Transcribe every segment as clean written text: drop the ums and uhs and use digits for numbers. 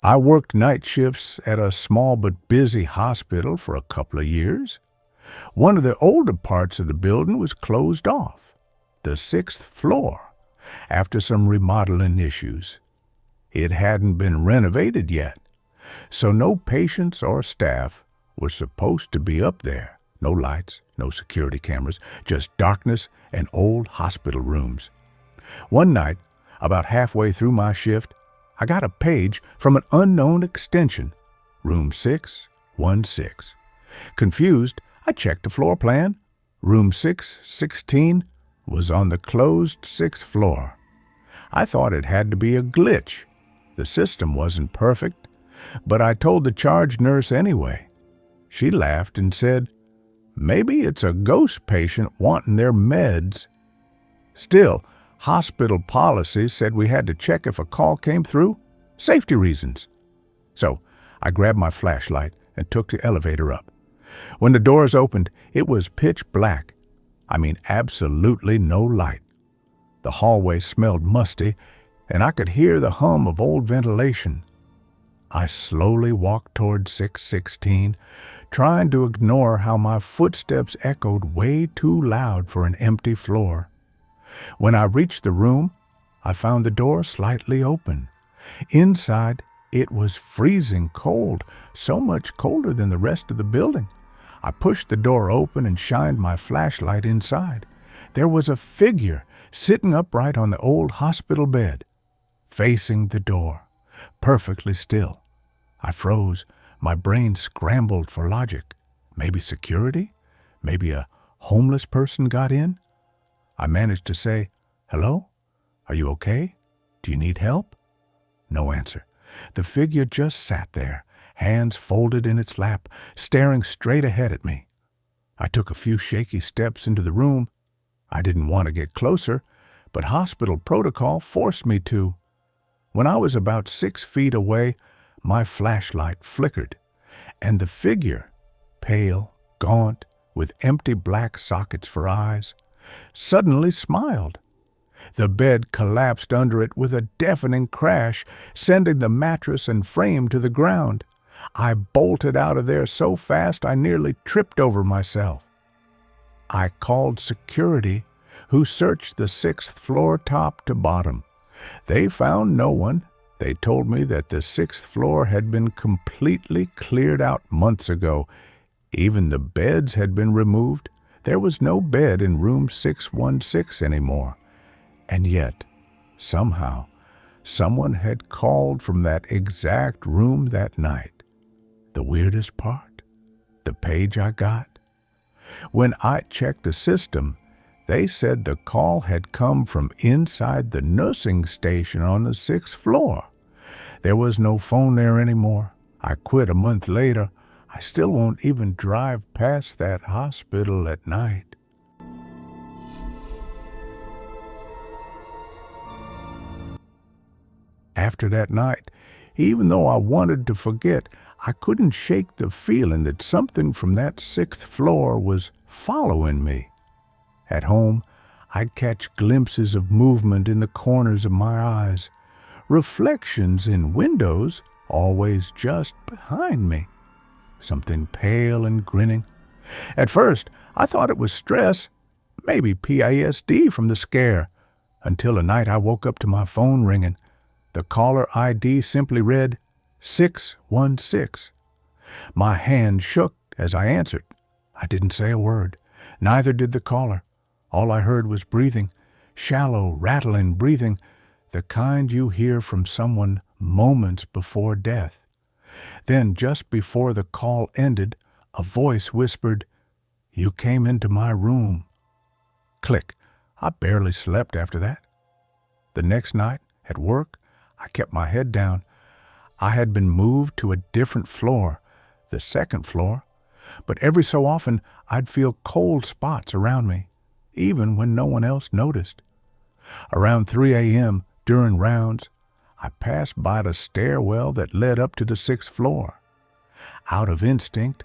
I worked night shifts at a small but busy hospital for a couple of years. One of the older parts of the building was closed off, the sixth floor, after some remodeling issues. It hadn't been renovated yet, so no patients or staff were supposed to be up there. No lights, no security cameras, just darkness and old hospital rooms. One night, about halfway through my shift, I got a page from an unknown extension, room 616. Confused, I checked the floor plan. Room 616 was on the closed sixth floor. I thought it had to be a glitch. The system wasn't perfect, but I told the charge nurse anyway. She laughed and said, "Maybe it's a ghost patient wanting their meds." Still, hospital policy said we had to check if a call came through. Safety reasons. So I grabbed my flashlight and took the elevator up. When the doors opened, it was pitch black. I mean, absolutely no light. The hallway smelled musty, and I could hear the hum of old ventilation. I slowly walked toward 616, trying to ignore how my footsteps echoed way too loud for an empty floor. When I reached the room, I found the door slightly open. Inside, it was freezing cold, so much colder than the rest of the building. I pushed the door open and shined my flashlight inside. There was a figure sitting upright on the old hospital bed, facing the door, perfectly still. I froze. My brain scrambled for logic. Maybe security? Maybe a homeless person got in? I managed to say, "Hello? Are you okay? Do you need help?" No answer. The figure just sat there, hands folded in its lap, staring straight ahead at me. I took a few shaky steps into the room. I didn't want to get closer, but hospital protocol forced me to. When I was about 6 feet away, my flashlight flickered, and the figure, pale, gaunt, with empty black sockets for eyes, suddenly smiled. The bed collapsed under it with a deafening crash, sending the mattress and frame to the ground. I bolted out of there so fast I nearly tripped over myself. I called security, who searched the sixth floor top to bottom. They found no one. They told me that the sixth floor had been completely cleared out months ago. Even the beds had been removed. There was no bed in room 616 anymore. And yet, somehow, someone had called from that exact room that night. The weirdest part? The page I got? When I checked the system, they said the call had come from inside the nursing station on the sixth floor. There was no phone there anymore. I quit a month later. I still won't even drive past that hospital at night. After that night, even though I wanted to forget, I couldn't shake the feeling that something from that sixth floor was following me. At home, I'd catch glimpses of movement in the corners of my eyes, reflections in windows always just behind me, something pale and grinning. At first, I thought it was stress, maybe PTSD from the scare, until a night I woke up to my phone ringing. The caller ID simply read 616. My hand shook as I answered. I didn't say a word. Neither did the caller. All I heard was breathing, shallow, rattling breathing, the kind you hear from someone moments before death. Then, just before the call ended, a voice whispered, "You came into my room." Click. I barely slept after that. The next night, at work, I kept my head down. I had been moved to a different floor, the second floor, but every so often I'd feel cold spots around me, even when no one else noticed. Around 3 a.m., during rounds, I passed by the stairwell that led up to the sixth floor. Out of instinct,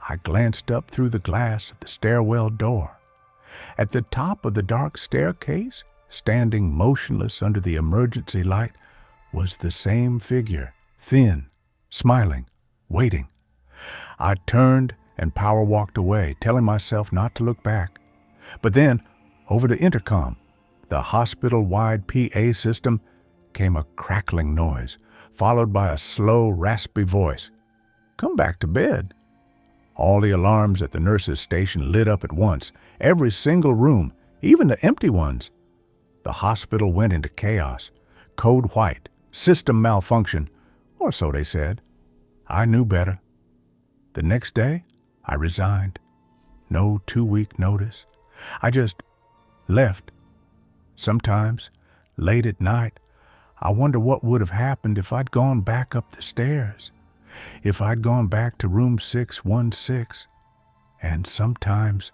I glanced up through the glass of the stairwell door. At the top of the dark staircase, standing motionless under the emergency light, was the same figure, thin, smiling, waiting. I turned and power walked away, telling myself not to look back. But then, over the intercom, the hospital-wide PA system, came a crackling noise, followed by a slow, raspy voice. "Come back to bed." All the alarms at the nurses' station lit up at once, every single room, even the empty ones. The hospital went into chaos. Code white, system malfunction, or so they said. I knew better. The next day, I resigned. No 2-week notice. I just left. Sometimes, late at night, I wonder what would have happened if I'd gone back up the stairs, if I'd gone back to room 616. And sometimes,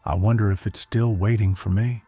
I wonder if it's still waiting for me.